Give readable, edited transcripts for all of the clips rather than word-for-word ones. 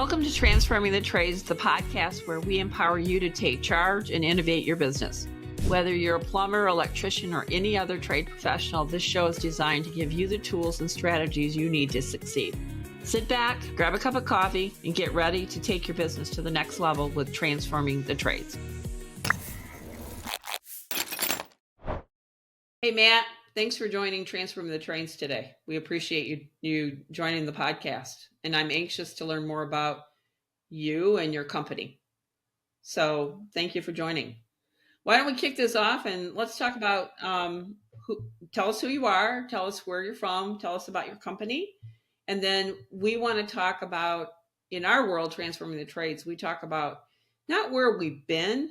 Welcome to Transforming the Trades, the podcast where we empower you to take charge and innovate your business. Whether you're a plumber, electrician, or any other trade professional, this show is designed to give you the tools and strategies you need to succeed. Sit back, grab a cup of coffee, and get ready to take your business to the next level with Transforming the Trades. Hey, Matt. Thanks for joining Transforming the Trades today. We appreciate you joining the podcast, and I'm anxious to learn more about you and your company. So thank you for joining. Why don't we kick this off and let's talk about, tell us who you are, tell us where you're from, tell us about your company. And then we want to talk about, in our world, Transforming the Trades, we talk about not where we've been,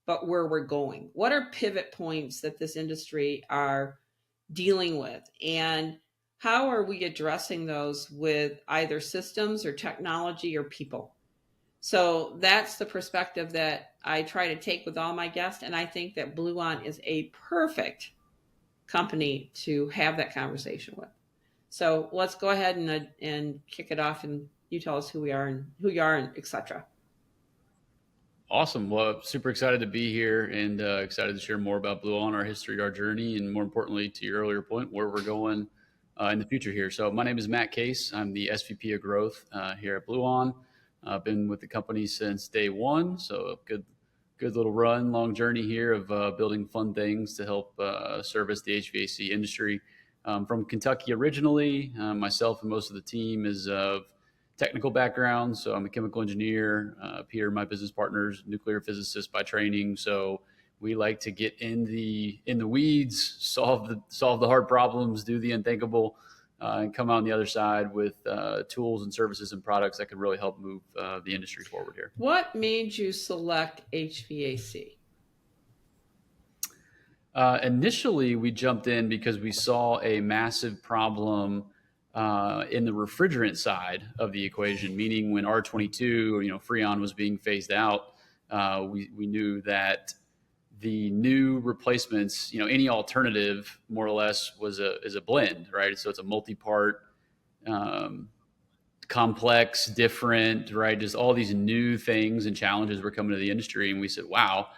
but where we're going. What are pivot points that this industry are dealing with, and how are we addressing those with either systems or technology or people? So that's the perspective that I try to take with all my guests, and I think that Bluon is a perfect company to have that conversation with. So let's go ahead and kick it off, and you tell us who we are and who you are, and etc. Awesome. Well, super excited to be here and excited to share more about Bluon, our history, our journey, and more importantly, to your earlier point, where we're going in the future here. So my name is Matt Case. I'm the SVP of Growth here at Bluon. I've been with the company since day one, so a good little run, long journey here of building fun things to help service the HVAC industry. From Kentucky originally, myself and most of the team is of technical background. So I'm a chemical engineer. Peter, my business partner's nuclear physicist by training. So we like to get in the weeds, solve the hard problems, do the unthinkable, and come out on the other side with tools and services and products that could really help move the industry forward here. What made you select HVAC? Initially, we jumped in because we saw a massive problem in the refrigerant side of the equation, meaning when R22, Freon was being phased out, we knew that the new replacements, any alternative more or less is a blend, right? So it's a multi-part, complex, different, right? Just all these new things and challenges were coming to the industry. And we said, wow,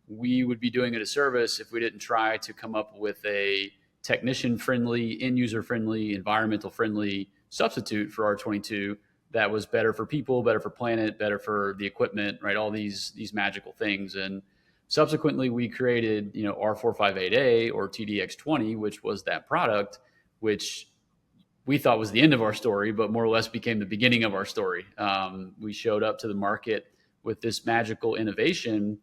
we would be doing it a service if we didn't try to come up with a technician-friendly, end-user-friendly, environmental-friendly substitute for R22 that was better for people, better for planet, better for the equipment, right? All these magical things. And subsequently, we created, R458A or TDX20, which was that product, which we thought was the end of our story, but more or less became the beginning of our story. We showed up to the market with this magical innovation,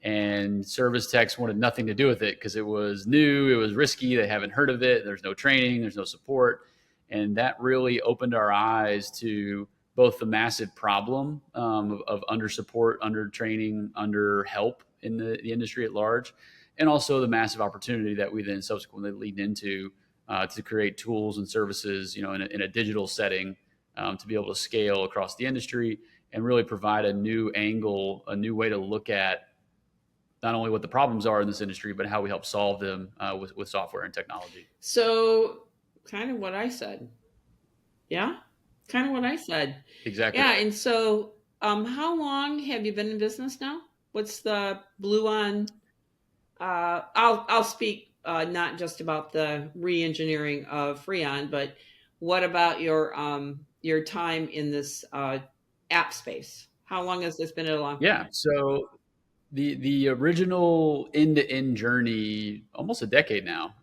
and service techs wanted nothing to do with it because it was new, it was risky, they haven't heard of it, there's no training, there's no support. And that really opened our eyes to both the massive problem of under support, under training, under help in the industry at large, and also the massive opportunity that we then subsequently leaned into to create tools and services, in a digital setting to be able to scale across the industry and really provide a new angle, a new way to look at not only what the problems are in this industry, but how we help solve them with software and technology. So kind of what I said. Yeah, kind of what I said. Exactly. Yeah, and so how long have you been in business now? What's the Bluon? I'll speak not just about the re-engineering of Freon, but what about your time in this app space? How long has this been along? Yeah, so the original end-to-end journey, almost a decade now.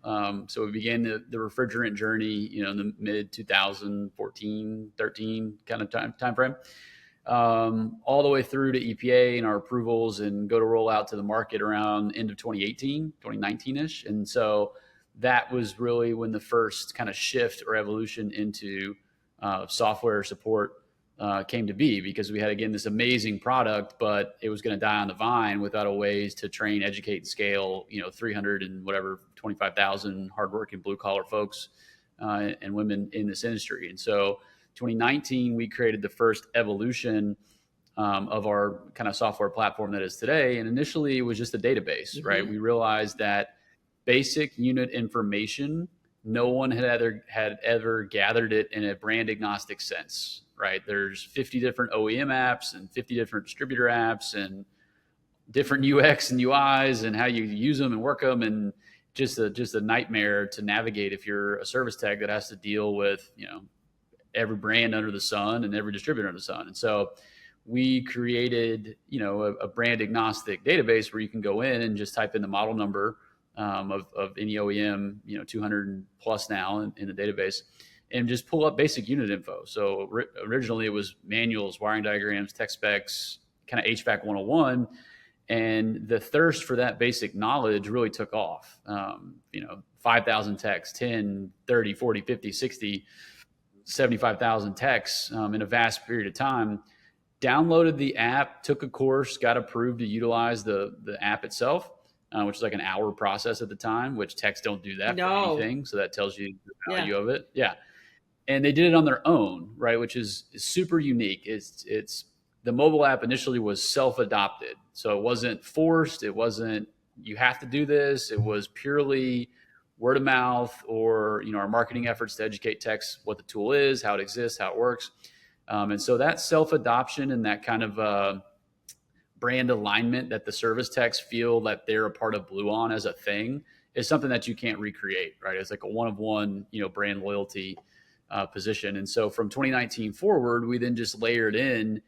So we began the refrigerant journey, in the mid 2014, 13 kind of time frame, all the way through to EPA and our approvals and go to roll out to the market around end of 2018, 2019-ish. And so that was really when the first kind of shift or evolution into software support came to be, because we had, again, this amazing product, but it was going to die on the vine without a ways to train, educate, and scale, 300 and whatever, 25,000 hardworking blue collar folks and women in this industry. And so 2019, we created the first evolution of our kind of software platform that is today. And initially it was just a database, mm-hmm. right? We realized that basic unit information, no one had ever gathered it in a brand agnostic sense. right? There's 50 different OEM apps and 50 different distributor apps and different UX and UIs and how you use them and work them, and just a nightmare to navigate if you're a service tech that has to deal with, every brand under the sun and every distributor under the sun. And so we created, a brand agnostic database where you can go in and just type in the model number of any OEM, 200 plus now in the database, and just pull up basic unit info. So originally it was manuals, wiring diagrams, tech specs, kind of HVAC 101. And the thirst for that basic knowledge really took off. 5,000 techs, 10, 30, 40, 50, 60, 75,000 techs in a vast period of time. Downloaded the app, took a course, got approved to utilize the app itself, which is like an hour process at the time, which techs don't do that for anything. So that tells you the value of it. Yeah. And they did it on their own, right? Which is super unique. It's the mobile app initially was self-adopted. So it wasn't forced. It wasn't, you have to do this. It was purely word of mouth, or, our marketing efforts to educate techs what the tool is, how it exists, how it works. And so that self-adoption and that kind of brand alignment that the service techs feel that they're a part of Bluon as a thing is something that you can't recreate, right? It's like a one-of-one, brand loyalty position. And so from 2019 forward, we then just layered in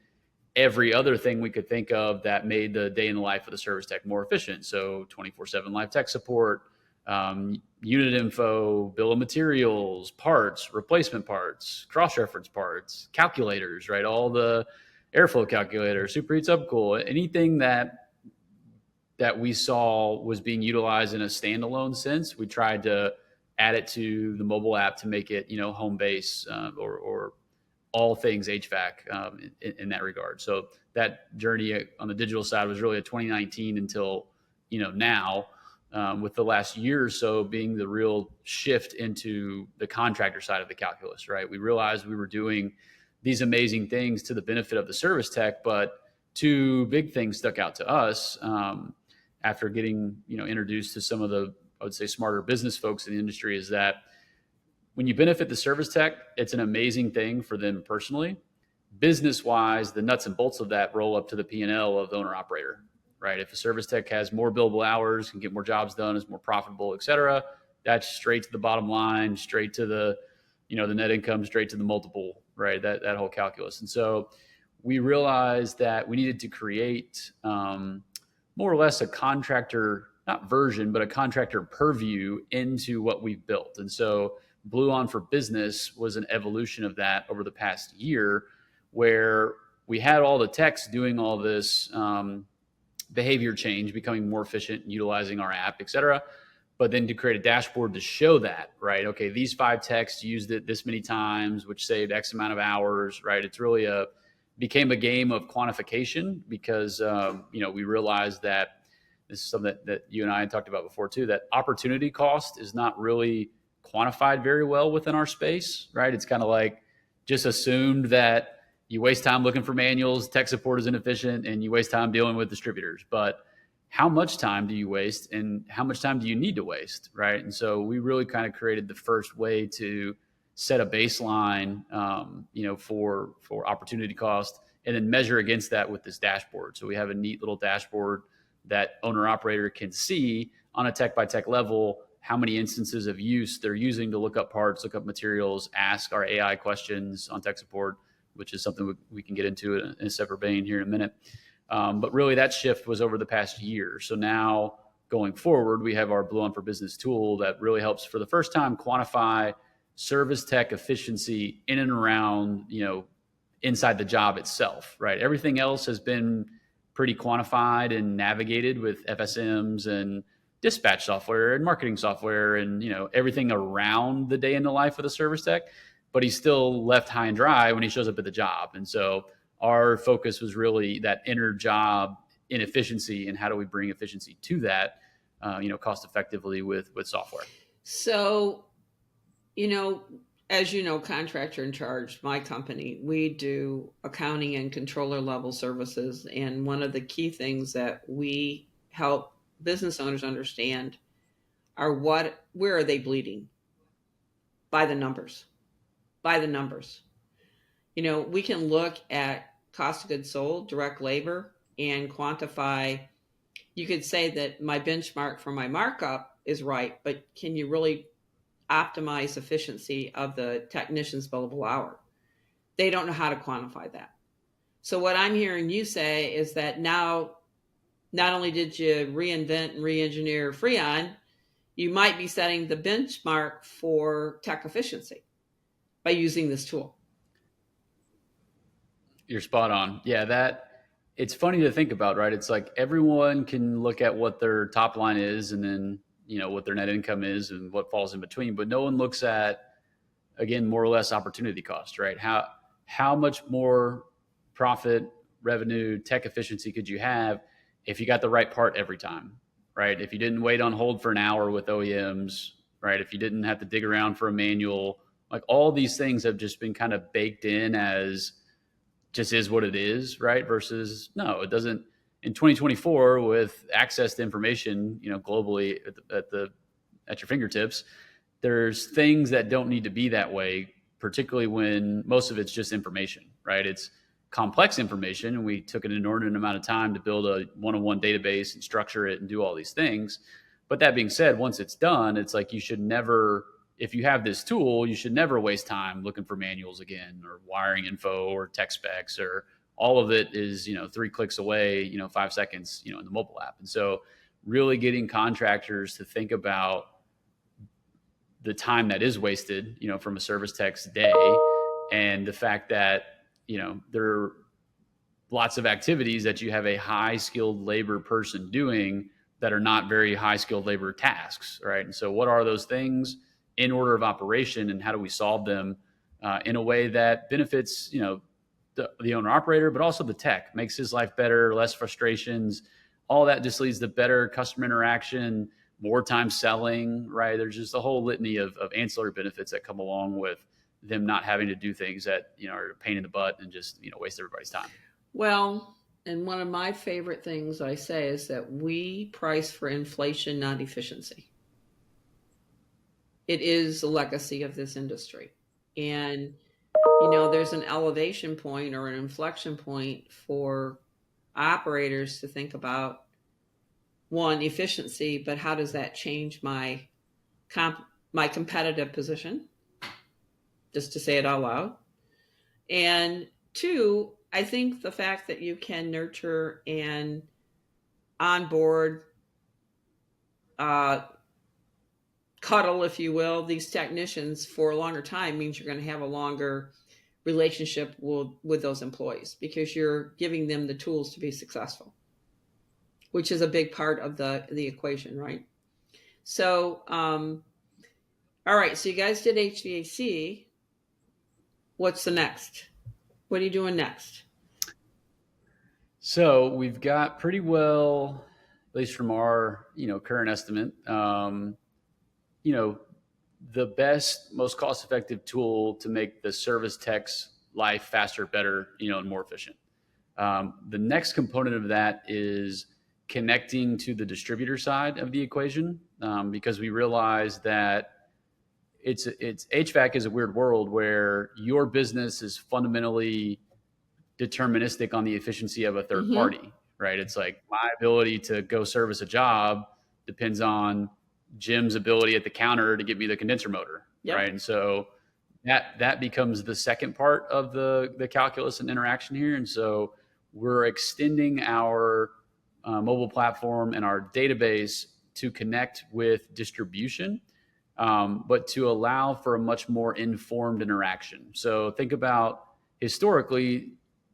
every other thing we could think of that made the day in the life of the service tech more efficient. So 24/7 live tech support, unit info, bill of materials, parts, replacement parts, cross-reference parts, calculators, right? All the airflow calculator, superheat subcool, anything that we saw was being utilized in a standalone sense, we tried to add it to the mobile app to make it, home base or all things HVAC in that regard. So that journey on the digital side was really a 2019 until, now, with the last year or so being the real shift into the contractor side of the calculus, right? We realized we were doing these amazing things to the benefit of the service tech, but two big things stuck out to us after getting, introduced to some of the, I would say, smarter business folks in the industry, is that when you benefit the service tech, it's an amazing thing for them personally. Business-wise, the nuts and bolts of that roll up to the P&L of the owner-operator, right? If a service tech has more billable hours, can get more jobs done, is more profitable, et cetera, that's straight to the bottom line, straight to the, the net income, straight to the multiple, right? That whole calculus. And so we realized that we needed to create more or less a contractor, not version, but a contractor purview into what we've built. And so Bluon for Business was an evolution of that over the past year, where we had all the techs doing all this behavior change, becoming more efficient, utilizing our app, et cetera. But then to create a dashboard to show that, right? Okay, these 5 techs used it this many times, which saved X amount of hours, right? It's really became a game of quantification, because, we realized that this is something that you and I had talked about before too, that opportunity cost is not really quantified very well within our space, right? It's kind of like just assumed that you waste time looking for manuals, tech support is inefficient, and you waste time dealing with distributors. But how much time do you waste, and how much time do you need to waste, right? And so we really kind of created the first way to set a baseline, for opportunity cost, and then measure against that with this dashboard. So we have a neat little dashboard that owner operator can see on a tech by tech level how many instances of use they're using to look up parts, look up materials, ask our AI questions on tech support, which is something we can get into in a separate vein here in a minute. But really that shift was over the past year. So now going forward, we have our Bluon for Business tool that really helps for the first time quantify service tech efficiency in and around, inside the job itself, right? Everything else has been pretty quantified and navigated with FSMs and dispatch software and marketing software and, everything around the day in the life of the service tech, but he's still left high and dry when he shows up at the job. And so our focus was really that inner job inefficiency, and how do we bring efficiency to that, cost effectively with software. So, as you know, contractor in charge, my company, we do accounting and controller level services. And one of the key things that we help business owners understand are where are they bleeding? By the numbers. We can look at cost of goods sold, direct labor, and quantify. You could say that my benchmark for my markup is right, but can you really optimize efficiency of the technician's billable hour? They don't know how to quantify that. So what I'm hearing you say is that now, not only did you reinvent and re-engineer Freon, you might be setting the benchmark for tech efficiency by using this tool. You're spot on. Yeah, it's funny to think about, right? It's like everyone can look at what their top line is and then, what their net income is and what falls in between, but no one looks at, again, more or less opportunity cost, right? How much more profit, revenue, tech efficiency could you have if you got the right part every time, right? If you didn't wait on hold for an hour with OEMs, right? If you didn't have to dig around for a manual, like all these things have just been kind of baked in as just is what it is, right? Versus no, it doesn't. In 2024, with access to information, globally at your fingertips, there's things that don't need to be that way, particularly when most of it's just information, right? It's complex information, and we took an inordinate amount of time to build a one-on-one database and structure it and do all these things. But that being said, once it's done, it's like you should never, if you have this tool, you should never waste time looking for manuals again or wiring info or tech specs, or all of it is, 3 clicks away, 5 seconds, in the mobile app. And so really getting contractors to think about the time that is wasted, from a service tech's day, and the fact that, there are lots of activities that you have a high skilled labor person doing that are not very high skilled labor tasks, right? And so what are those things in order of operation, and how do we solve them in a way that benefits, the owner operator, but also the tech, makes his life better, less frustrations, all that just leads to better customer interaction, more time selling, right? There's just a whole litany of ancillary benefits that come along with them not having to do things that, are a pain in the butt and just, waste everybody's time. Well, and one of my favorite things I say is that we price for inflation, not efficiency. It is the legacy of this industry. And, there's an elevation point or an inflection point for operators to think about, one, efficiency, but how does that change my competitive position? Just to say it out loud. And two, I think the fact that you can nurture and onboard, cuddle, if you will, these technicians for a longer time means you're going to have a longer relationship with those employees, because you're giving them the tools to be successful, which is a big part of the equation, right? So, all right, so you guys did HVAC. What's the next? What are you doing next? So we've got pretty well, at least from our, current estimate, the best, most cost-effective tool to make the service tech's life faster, better, and more efficient. The next component of that is connecting to the distributor side of the equation, because we realize that it's HVAC is a weird world where your business is fundamentally deterministic on the efficiency of a third party, right? It's like my ability to go service a job depends on Jim's ability at the counter to get me the condenser motor, right? And so that becomes the second part of the calculus and interaction here. And so we're extending our mobile platform and our database to connect with distribution, but to allow for a much more informed interaction. So think about historically,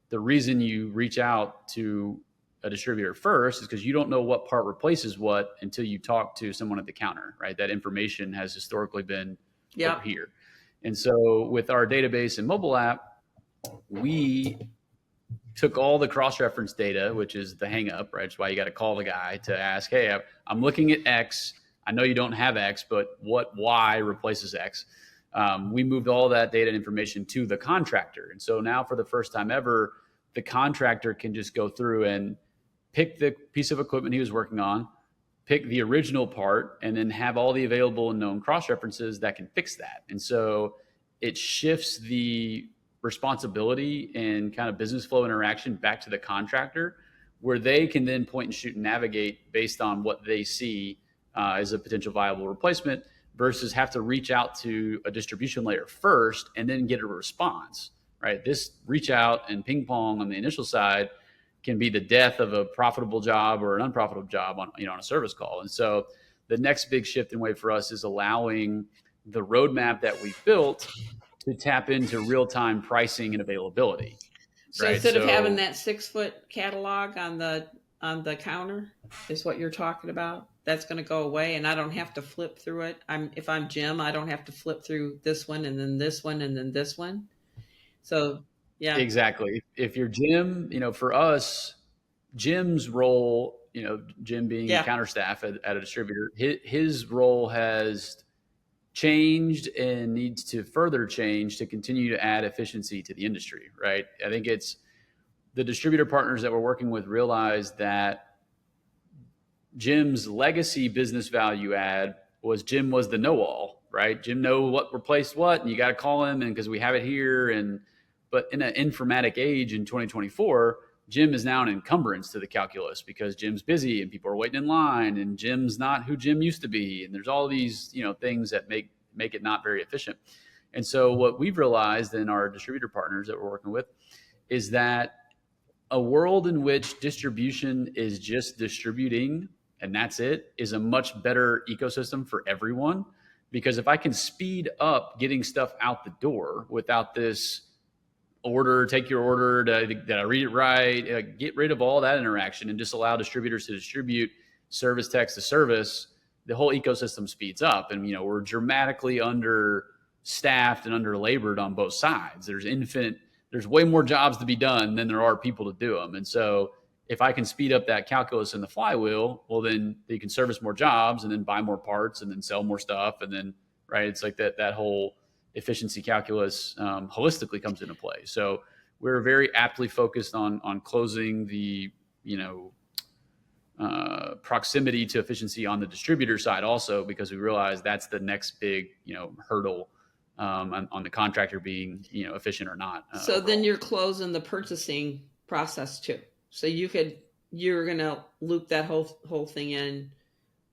the reason you reach out to a distributor first is because you don't know what part replaces what until you talk to someone at the counter, right? That information has historically been over here. And so with our database and mobile app, we took all the cross-reference data, which is the hang up, right? That's why you got to call the guy to ask, hey, I'm looking at X. I know you don't have X, but what Y replaces X? We moved all that data and information to the contractor. And so now for the first time ever, the contractor can just go through and pick the piece of equipment he was working on, pick the original part, and then have all the available and known cross-references that can fix that. And so it shifts the responsibility and kind of business flow interaction back to the contractor, where they can then point and shoot and navigate based on what they see as a potential viable replacement, versus have to reach out to a distribution layer first and then get a response, right? This reach out and ping pong on the initial side can be the death of a profitable job or an unprofitable job on, on a service call. And so the next big shift in wave for us is allowing the roadmap that we built to tap into real-time pricing and availability. So right? instead of having that 6-foot catalog on the counter, is what you're talking about, that's going to go away, and I don't have to flip through it. If I'm Jim, I don't have to flip through this one and then this one and then this one. So yeah, exactly. If you're Jim, for us, Jim's role, Jim being counter staff at a distributor, his role has changed and needs to further change to continue to add efficiency to the industry, right? I think it's the distributor partners that we're working with realize that Jim's legacy business value add was Jim was the know-all, right? Jim know what replaced what, and you got to call him, and because we have it here. But in an informatic age in 2024, Jim is now an encumbrance to the calculus because Jim's busy and people are waiting in line, and Jim's not who Jim used to be, and there's all these things that make it not very efficient. And so what we've realized in our distributor partners that we're working with is that a world in which distribution is just distributing and that's it is a much better ecosystem for everyone. Because if I can speed up getting stuff out the door without this order, take your order, did I read it right, get rid of all that interaction and just allow distributors to distribute, service techs to service, the whole ecosystem speeds up. And we're dramatically understaffed and underlabored on both sides. There's way more jobs to be done than there are people to do them. And so if I can speed up that calculus in the flywheel, well, then they can service more jobs and then buy more parts and then sell more stuff. And then, right, it's like that whole efficiency calculus holistically comes into play. So we're very aptly focused on closing the, proximity to efficiency on the distributor side also, because we realize that's the next big, hurdle on the contractor being, efficient or not. So then you're closing the purchasing process too. So you're going to loop that whole thing in,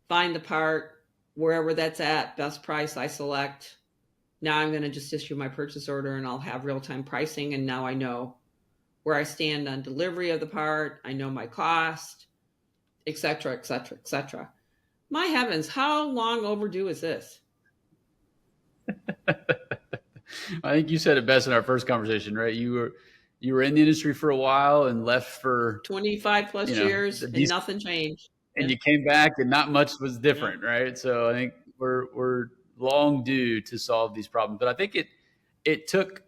find the part wherever that's at, best price I select. Now I'm going to just issue my purchase order and I'll have real-time pricing. And now I know where I stand on delivery of the part. I know my cost, et cetera, et cetera, et cetera. My heavens, how long overdue is this? I think you said it best in our first conversation, right? You were in the industry for a while and left for 25 plus years and nothing changed. And you came back and not much was different, right? So I think we're long due to solve these problems. But I think it took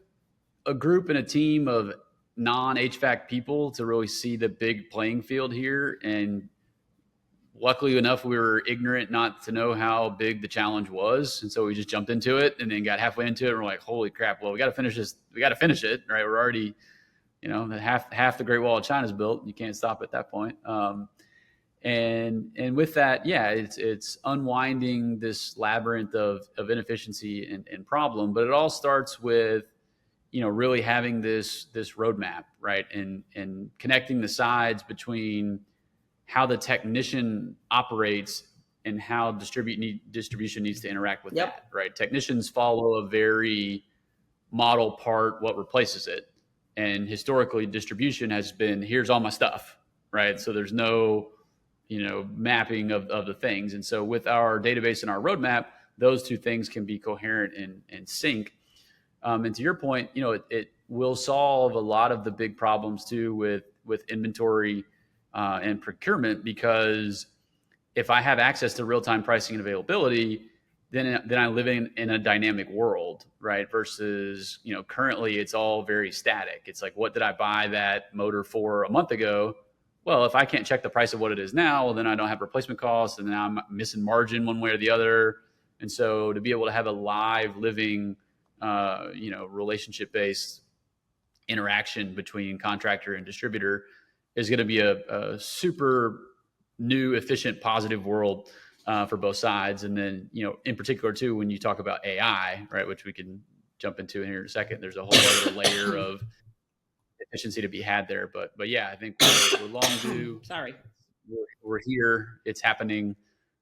a group and a team of non-HVAC people to really see the big playing field here. And luckily enough, we were ignorant not to know how big the challenge was. And so we just jumped into it and then got halfway into it. And we're like, holy crap, well, we got to finish this. We got to finish it, right? We're already, half the Great Wall of China is built. You can't stop at that point. And with that, it's unwinding this labyrinth of inefficiency and problem. But it all starts with, really having this roadmap, right? And connecting the sides between how the technician operates and how distribution needs to interact with that, right? Technicians follow a very model part, what replaces it. And historically, distribution has been, here's all my stuff, right? So there's no, mapping of the things. And so with our database and our roadmap, those two things can be coherent and sync. And to your point, it will solve a lot of the big problems too with inventory and procurement, because if I have access to real-time pricing and availability, then I live in a dynamic world, right? Versus, currently it's all very static. It's like, what did I buy that motor for a month ago? Well, if I can't check the price of what it is now, well, then I don't have replacement costs, and now I'm missing margin one way or the other. And so to be able to have a live, living, relationship-based interaction between contractor and distributor is going to be a super new, efficient, positive world for both sides. And then, in particular too, when you talk about AI, right, which we can jump into in here in a second. There's a whole other layer of efficiency to be had there. But yeah, I think we're long due. Sorry. We're here. It's happening.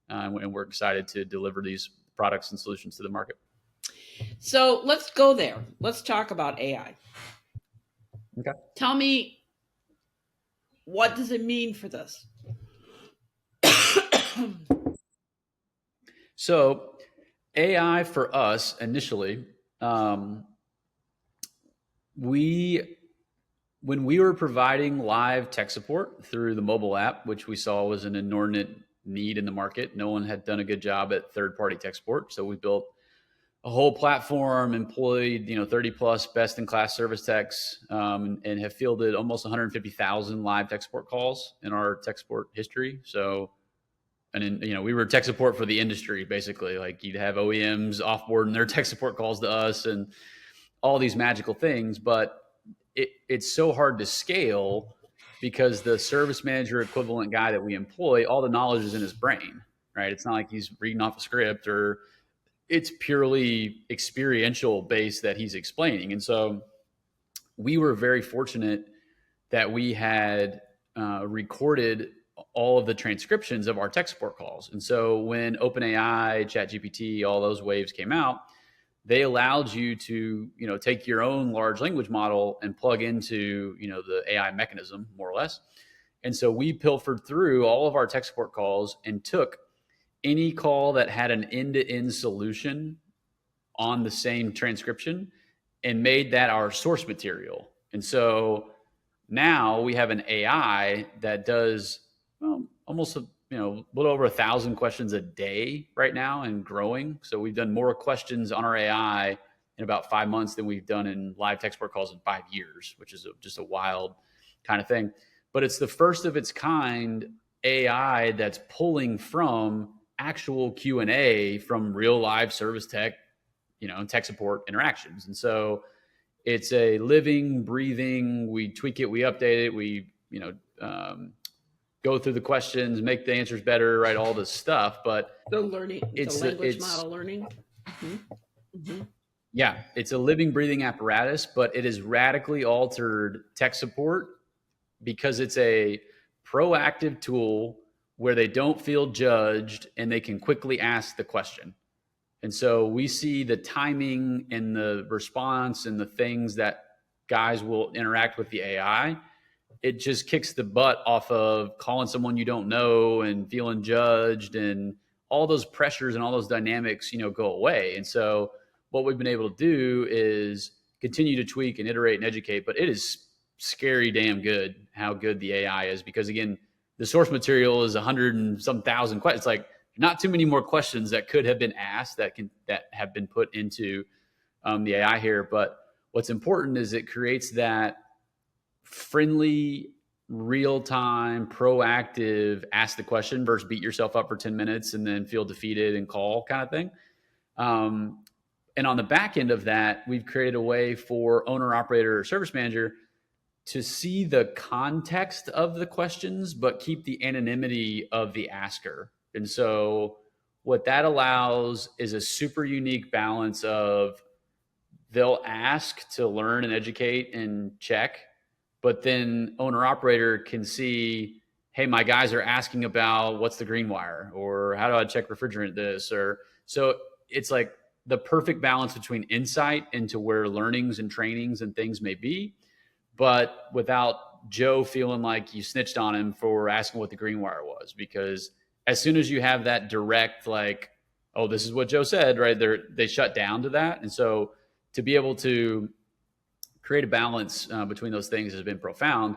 And we're excited to deliver these products and solutions to the market. So let's go there. Let's talk about AI. Okay. Tell me, what does it mean for this? So AI for us initially, when we were providing live tech support through the mobile app, which we saw was an inordinate need in the market, no one had done a good job at third-party tech support. So we built a whole platform, employed 30 plus best-in-class service techs, and have fielded almost 150,000 live tech support calls in our tech support history. So, and we were tech support for the industry, basically. Like, you'd have OEMs offboarding their tech support calls to us and all these magical things. But it's so hard to scale because the service manager equivalent guy that we employ, all the knowledge is in his brain, right? It's not like he's reading off a script, or it's purely experiential based that he's explaining. And so we were very fortunate that we had recorded all of the transcriptions of our tech support calls. And so when OpenAI, ChatGPT, all those waves came out, they allowed you to, take your own large language model and plug into, the AI mechanism, more or less. And so we pilfered through all of our tech support calls and took any call that had an end-to-end solution on the same transcription and made that our source material. And so now we have an AI that does almost a little over 1,000 questions a day right now, and growing. So we've done more questions on our AI in about 5 months than we've done in live tech support calls in 5 years, which is just a wild kind of thing. But it's the first of its kind AI that's pulling from actual Q&A from real live service tech, tech support interactions. And so it's a living, breathing, we tweak it, we update it, we, go through the questions, make the answers better, right? All this stuff. But the learning, it's a language model learning. Mm-hmm. Mm-hmm. Yeah, it's a living, breathing apparatus, but it has radically altered tech support because it's a proactive tool where they don't feel judged and they can quickly ask the question. And so we see the timing and the response and the things that guys will interact with the AI. It just kicks the butt off of calling someone you don't know and feeling judged, and all those pressures and all those dynamics, go away. And so what we've been able to do is continue to tweak and iterate and educate, but it is scary damn good how good the AI is, because again, the source material is 100 and some thousand questions. It's like not too many more questions that could have been asked that have been put into the AI here. But what's important is it creates that friendly, real-time, proactive, ask the question versus beat yourself up for 10 minutes and then feel defeated and call kind of thing. And on the back end of that, we've created a way for owner, operator, or service manager to see the context of the questions, but keep the anonymity of the asker. And so what that allows is a super unique balance of they'll ask to learn and educate and check, but then owner operator can see, hey, my guys are asking about what's the green wire, or how do I check refrigerant this, or so it's like the perfect balance between insight into where learnings and trainings and things may be, but without Joe feeling like you snitched on him for asking what the green wire was. Because as soon as you have that direct, like, oh, this is what Joe said, right? They shut down to that. And so to be able to create a balance between those things has been profound.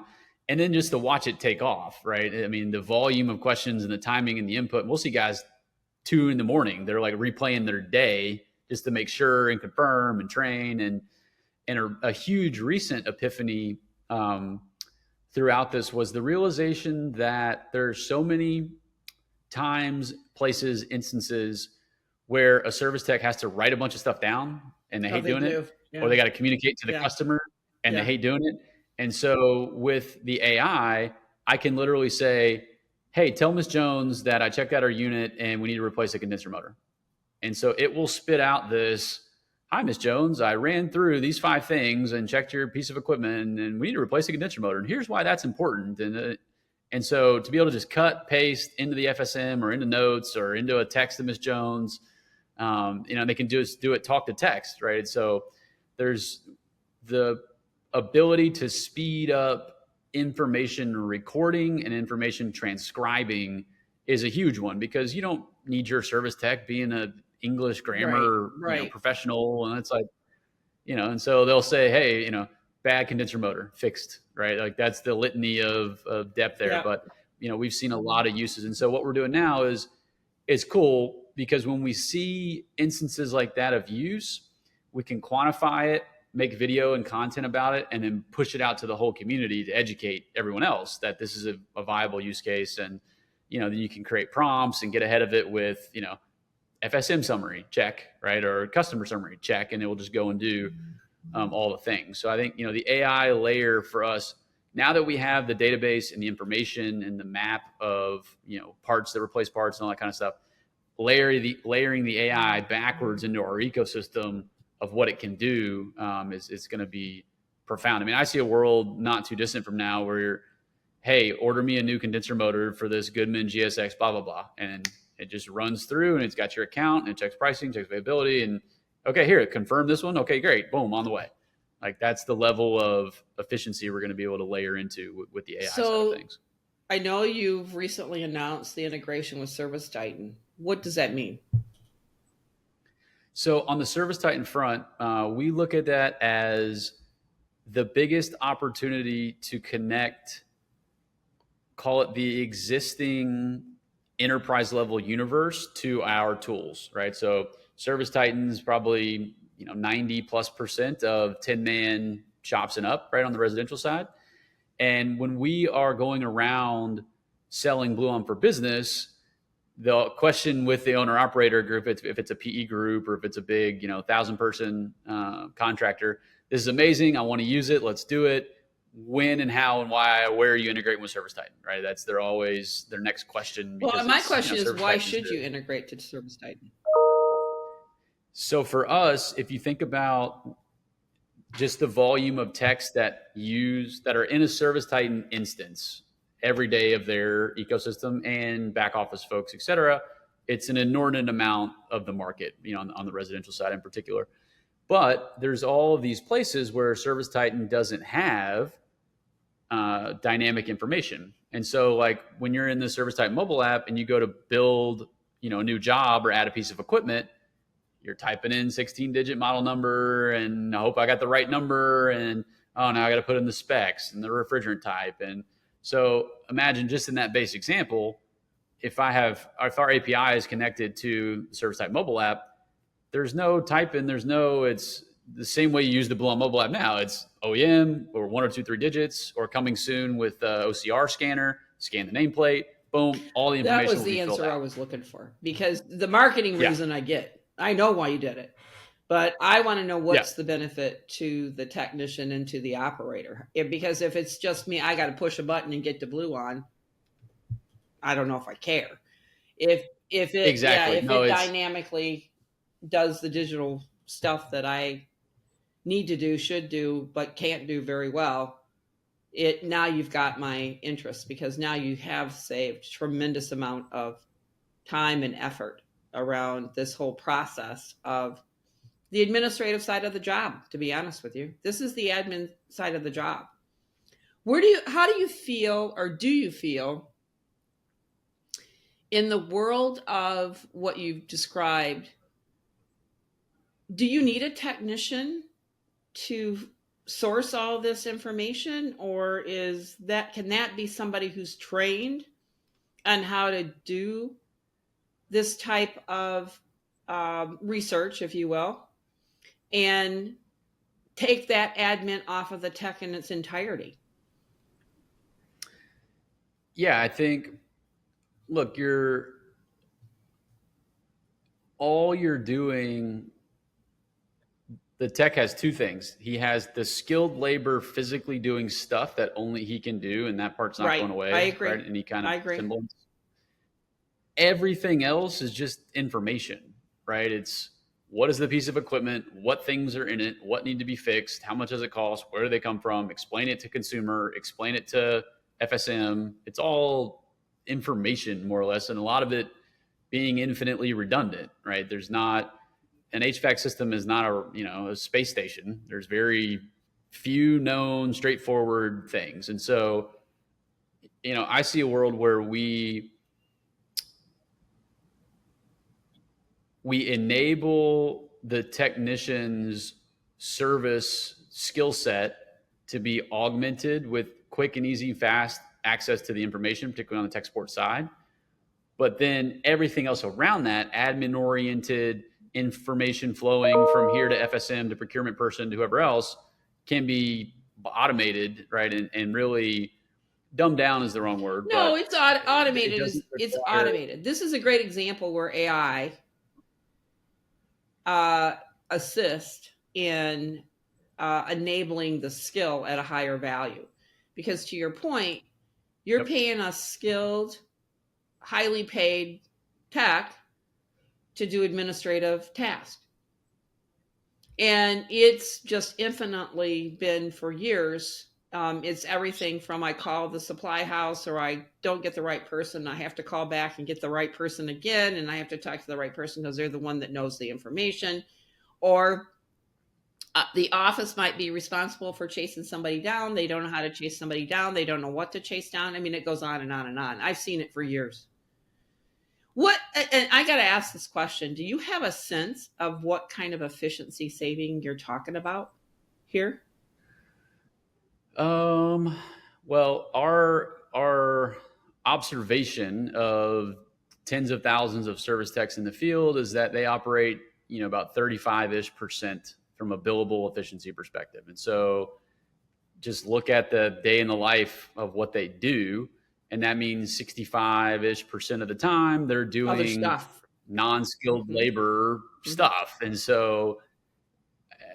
And then just to watch it take off, right? I mean, the volume of questions and the timing and the input, and we'll see guys 2 a.m, they're like replaying their day just to make sure and confirm and train. And a huge recent epiphany throughout this was the realization that there's so many times, places, instances where a service tech has to write a bunch of stuff down and they hate doing it, or they got to communicate to the customer and they hate doing it. And so with the AI, I can literally say, hey, tell Ms. Jones that I checked out our unit and we need to replace a condenser motor. And so it will spit out this hi, Miss Jones, I ran through these 5 things and checked your piece of equipment, and we need to replace a condenser motor. And here's why that's important. And so to be able to just cut, paste into the FSM or into notes or into a text to Miss Jones, they can do it talk to text, right? So there's the ability to speed up information recording and information transcribing is a huge one, because you don't need your service tech being a English grammar, Right. professional. And it's like, and so they'll say, hey, bad condenser motor fixed, right? Like that's the litany of depth there. Yeah. But, we've seen a lot of uses. And so what we're doing now is it's cool, because when we see instances like that of use, we can quantify it, make video and content about it, and then push it out to the whole community to educate everyone else that this is a viable use case. And, then you can create prompts and get ahead of it with, FSM summary, check, right? Or customer summary, check, and it will just go and do all the things. So I think, the AI layer for us, now that we have the database and the information and the map of, parts that replace parts and all that kind of stuff, layering the AI backwards into our ecosystem of what it can do is going to be profound. I mean, I see a world not too distant from now where you're, hey, order me a new condenser motor for this Goodman GSX, blah, blah, blah. And it just runs through and it's got your account and it checks pricing, checks availability. And okay, here, confirm this one. Okay, great. Boom, on the way. Like that's the level of efficiency we're going to be able to layer into with the AI side of things. I know you've recently announced the integration with ServiceTitan. What does that mean? So on the ServiceTitan front, we look at that as the biggest opportunity to connect, call it the existing enterprise level universe, to our tools, right? So ServiceTitan's probably 90+% of 10-man shops and up, right, on the residential side. And when we are going around selling Bluon for Business, the question with the owner operator group, if it's a PE group or if it's a big 1,000-person contractor, this is amazing, I want to use it, let's do it. When and how and why, where are you integrating with ServiceTitan, right? That's their next question. Well, my question is, why should you integrate to ServiceTitan? So for us, if you think about just the volume of techs that are in a ServiceTitan instance every day of their ecosystem, and back office folks, et cetera, it's an inordinate amount of the market, on the residential side in particular. But there's all of these places where ServiceTitan doesn't have dynamic information. And so like when you're in the ServiceTitan mobile app and you go to build, a new job or add a piece of equipment, you're typing in 16-digit model number and I hope I got the right number, and now I got to put in the specs and the refrigerant type. And so imagine just in that base example, if our API is connected to the ServiceTitan mobile app, there's no type in, it's the same way you use the Bluon mobile app now. It's OEM or 1 or 2, 3 digits, or coming soon with OCR scanner, scan the nameplate, boom, all the information. That was the answer I was looking for, because the marketing reason I get, I know why you did it, but I want to know what's the benefit to the technician and to the operator. Because if it's just me, I got to push a button and get to Bluon, I don't know if I care. If it dynamically does the digital stuff that I need to do, should do, but can't do very well, now you've got my interest, because now you have saved tremendous amount of time and effort around this whole process of the administrative side of the job. To be honest with you, this is the admin side of the job. How do you feel, or do you feel, in the world of what you've described? Do you need a technician to source all this information, or can that be somebody who's trained on how to do this type of research, if you will, and take that admin off of the tech in its entirety? Yeah, I think, look, all you're doing, the tech has 2 things. He has the skilled labor physically doing stuff that only he can do, and that part's not going away. I agree. Right? Any kind of semblance. Everything else is just information, right? It's what is the piece of equipment, what things are in it, what need to be fixed, how much does it cost, where do they come from, explain it to consumer, explain it to FSM. It's all information, more or less, and a lot of it being infinitely redundant, right? There's not an HVAC system is not a space station. There's very few known straightforward things. And so, I see a world where we enable the technician's service skill set to be augmented with quick and easy, fast access to the information, particularly on the tech support side. But then everything else around that, admin oriented, information flowing from here to FSM to procurement person to whoever else, can be automated, right? And really dumbed down is the wrong word, No, but it's it automated. doesn't It's require. automated. This is a great example where AI assist in enabling the skill at a higher value. Because to your point, you're Yep. paying a skilled, highly paid tech to do administrative tasks. And it's just infinitely been for years. It's everything from I call the supply house or I don't get the right person. I have to call back and get the right person again. And I have to talk to the right person because they're the one that knows the information. Or the office might be responsible for chasing somebody down. They don't know how to chase somebody down. They don't know what to chase down. I mean, it goes on and on and on. I've seen it for years. And I got to ask this question. Do you have a sense of what kind of efficiency saving you're talking about here? Well, our observation of tens of thousands of service techs in the field is that they operate, about 35-ish% from a billable efficiency perspective. And so just look at the day in the life of what they do. And that means 65-ish% of the time they're Other doing stuff. non-skilled Mhm. labor stuff. And so,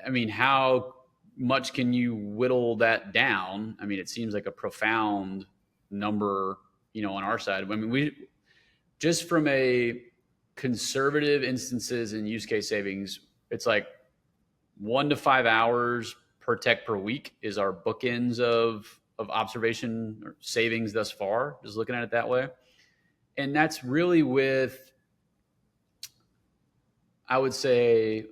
I mean, how much can you whittle that down? I mean, it seems like a profound number, on our side. I mean, we just from a conservative instances and use case savings, it's like 1 to 5 hours per tech per week is our bookends of observation or savings thus far, just looking at it that way. And that's really with, I would say,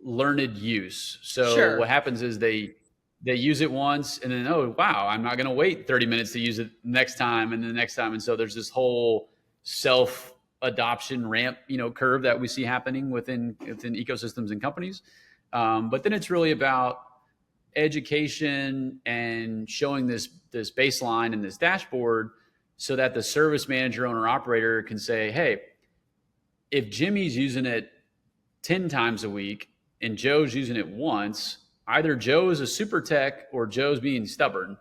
learned use. So what Sure. happens is they use it once and then, oh wow, I'm not going to wait 30 minutes to use it next time and the next time. And so there's this whole self adoption ramp, curve that we see happening within ecosystems and companies. But then it's really about education and showing this baseline and this dashboard so that the service manager, owner, operator can say, hey, if Jimmy's using it 10 times a week and Joe's using it once, either Joe is a super tech or Joe's being stubborn.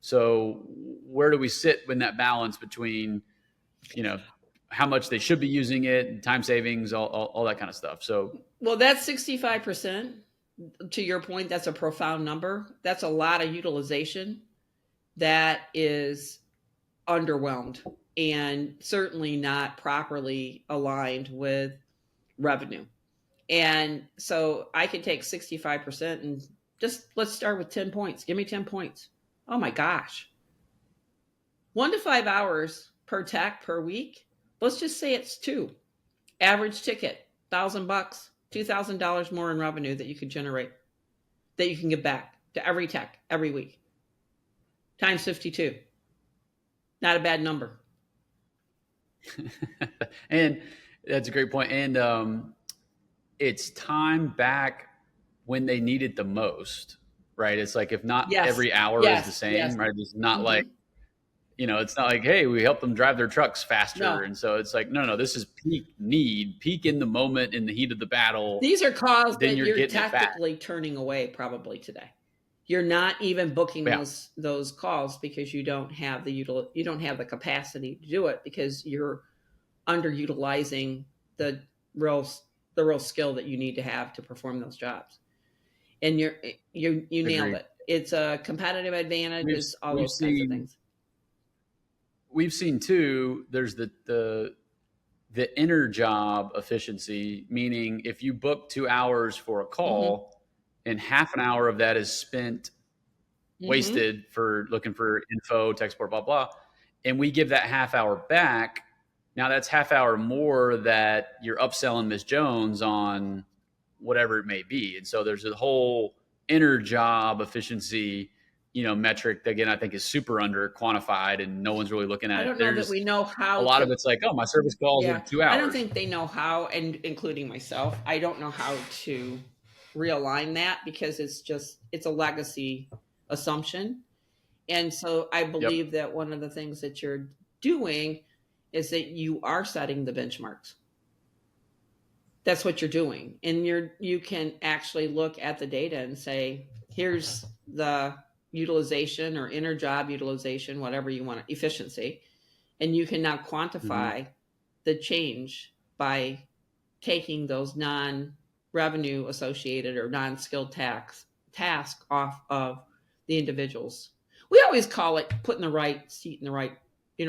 So where do we sit in that balance between, how much they should be using it, time savings, all that kind of stuff. So, Well, that's 65%. To your point, that's a profound number. That's a lot of utilization that is underwhelmed and certainly not properly aligned with revenue. And so I can take 65% and just let's start with 10 points. Give me 10 points. Oh my gosh. 1 to 5 hours per tech per week. Let's just say it's 2. Average ticket, $1,000, $2,000 more in revenue that you could generate, that you can give back to every tech every week. Times 52. Not a bad number. and that's a great point. And it's time back when they need it the most, right? It's like, if not Yes. every hour is the Yes. Yes. same, right? It's not Mhm. like, it's not like, hey, we help them drive their trucks faster. No. And so it's like, no, this is peak need, peak in the moment, in the heat of the battle. These are calls Then that you're you're getting it fast. tactically turning away probably today. You're not even booking Yeah. those calls because you don't have the capacity to do it because you're underutilizing the real skill that you need to have to perform those jobs. And you nailed Agreed. it. It's a competitive advantage. It's all we've those kinds of seen things. we've seen too. There's the the inner job efficiency, meaning if you book 2 hours for a Mm-hmm. call and half an hour of that is spent Mm-hmm. wasted for looking for info, tech support, blah, blah, and we give that half hour back, now that's half hour more that you're upselling Miss Jones on whatever it may be. And so there's a whole inner job efficiency, metric that, again, I think is super under quantified and no one's really looking at I it. don't know that There's we know a how lot of to. it's like, oh, my service calls are Yeah, 2 I don't hours. think they know how, and including myself, I don't know how to realign that because it's a legacy assumption. And so I Yep. believe that one of the things that you're doing is that you are setting the benchmarks. That's what you're doing. And you can actually look at the data and say, here's the utilization or inner job utilization, whatever you want, efficiency. And you can now Mm-hmm. quantify the change by taking those non-revenue associated or non-skilled task off of the individuals. We always call it putting the right seat in the right,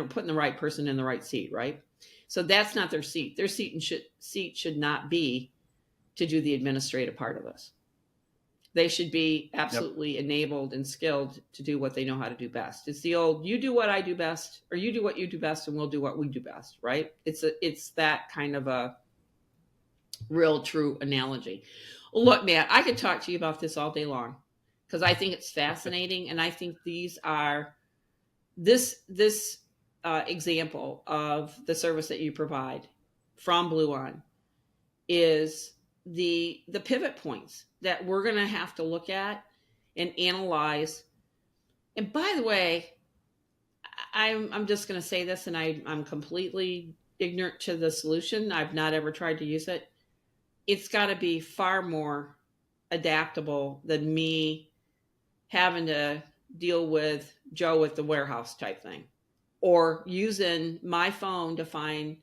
putting the right person in the right seat, right? So that's not their seat. Their seat should not be to do the administrative part of this. They should be Yep. absolutely enabled and skilled to do what they know how to do best. It's the old you do what I do best, or you do what you do best and we'll do what we do best, right? It's that kind of a real true analogy. Look, Matt, I could talk to you about this all day long because I think it's fascinating, and I think these are this example of the service that you provide from Bluon is the pivot points that we're going to have to look at and analyze. And by the way, I'm just going to say this, and I'm completely ignorant to the solution. I've not ever tried to use it. It's got to be far more adaptable than me having to deal with Joe at the warehouse type thing, or using my phone to find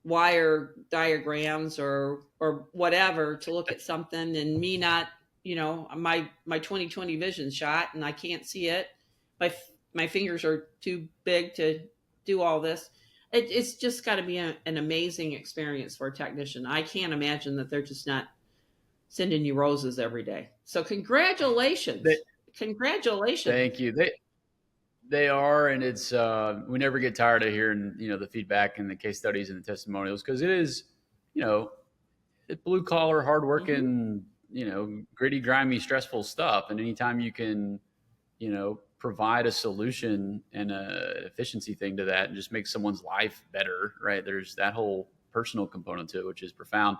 wire diagrams or whatever to look at something, and me not, my 2020 vision shot and I can't see it. My fingers are too big to do all this. It's just got to be an amazing experience for a technician. I can't imagine that they're just not sending you roses every day. So They, congratulations. Congratulations. thank you. They are, and it's we never get tired of hearing the feedback and the case studies and the testimonials, because it is, you know it's blue collar, Mm-hmm. hardworking, gritty, grimy, stressful stuff. And anytime you can provide a solution and a efficiency thing to that and just make someone's life better, right? There's that whole personal component to it, which is profound.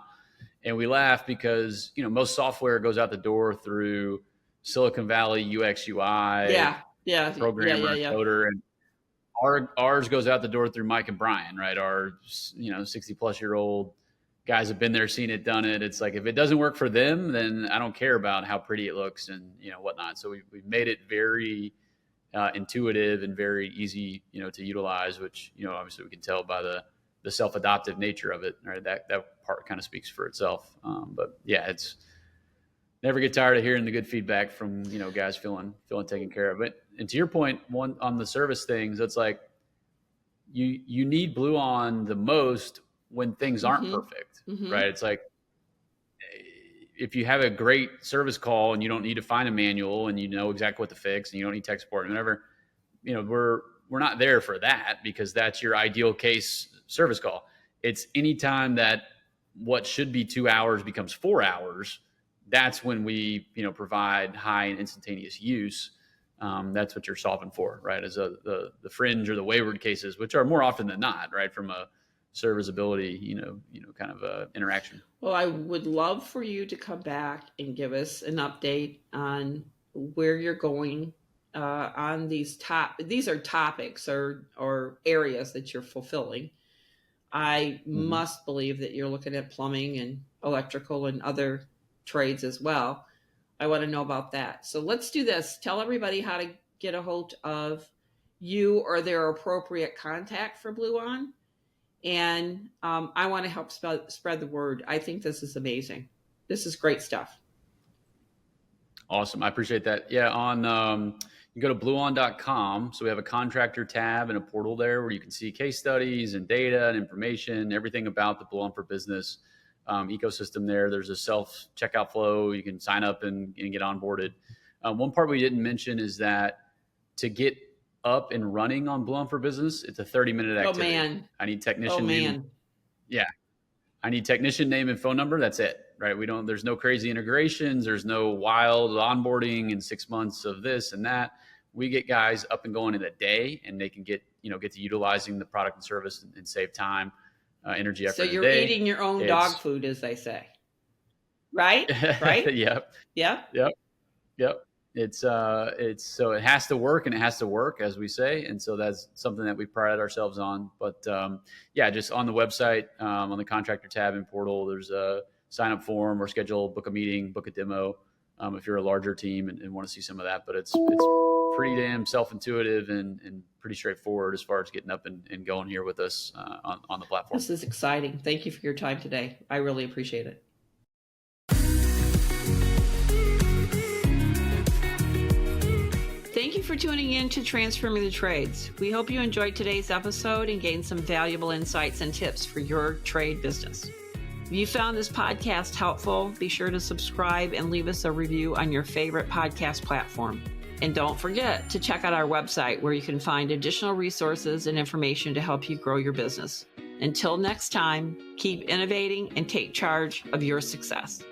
And we laugh because most software goes out the door through Silicon Valley UX UI Yeah. Yeah. Yeah. programmer Yeah. and Yeah. coder, and ours goes out the door through Mike and Brian, right? Our 60-plus-year-old guys have been there, seen it, done it. It's like, if it doesn't work for them, then I don't care about how pretty it looks and whatnot. So we've made it very intuitive and very easy to utilize, which obviously we can tell by the self-adoptive nature of it, right? That part kind of speaks for itself. But yeah, it's never get tired of hearing the good feedback from guys feeling taken care of. It. And to your point, one on the service things, it's like you need Bluon the most when things aren't Mm-hmm. perfect, Mm-hmm. right? It's like, if you have a great service call and you don't need to find a manual and you know exactly what to fix and you don't need tech support and whatever, we're not there for that, because that's your ideal case service call. It's anytime that what should be 2 hours becomes 4 hours. That's when we provide high and instantaneous use. That's what you're solving for, right? As the fringe or the wayward cases, which are more often than not, right, from a serviceability, kind of interaction. Well, I would love for you to come back and give us an update on where you're going on these are topics or areas that you're fulfilling. I Mm-hmm. must believe that you're looking at plumbing and electrical and other trades as well. I want to know about that. So let's do this. Tell everybody how to get a hold of you or their appropriate contact for Bluon. And I want to help spread the word. I think this is amazing. This is great stuff. Awesome. I appreciate that. Yeah. You go to bluon.com. So we have a contractor tab and a portal there where you can see case studies and data and information, everything about the Bluon for Business ecosystem there. There's a self checkout flow. You can sign up and get onboarded. One part we didn't mention is that to get up and running on Bluon for Business, it's a 30-minute activity. Oh, man. I need technician name. Yeah. I need technician name and phone number. That's it, right? There's no crazy integrations. There's no wild onboarding and 6 months of this and that. We get guys up and going in a day, and they can get to utilizing the product and service and save time, energy, effort. So you're eating your own dog food, as they say, right? Right? Yep. So it has to work, and it has to work, as we say. And so that's something that we pride ourselves on. But just on the website, on the contractor tab and portal, there's a sign up form or book a meeting, book a demo if you're a larger team and want to see some of that. But it's pretty damn self-intuitive and pretty straightforward as far as getting up and going here with us on the platform. This is exciting. Thank you for your time today. I really appreciate it. Thank you for tuning in to Transforming the Trades. We hope you enjoyed today's episode and gained some valuable insights and tips for your trade business. If you found this podcast helpful, be sure to subscribe and leave us a review on your favorite podcast platform. And don't forget to check out our website where you can find additional resources and information to help you grow your business. Until next time, keep innovating and take charge of your success.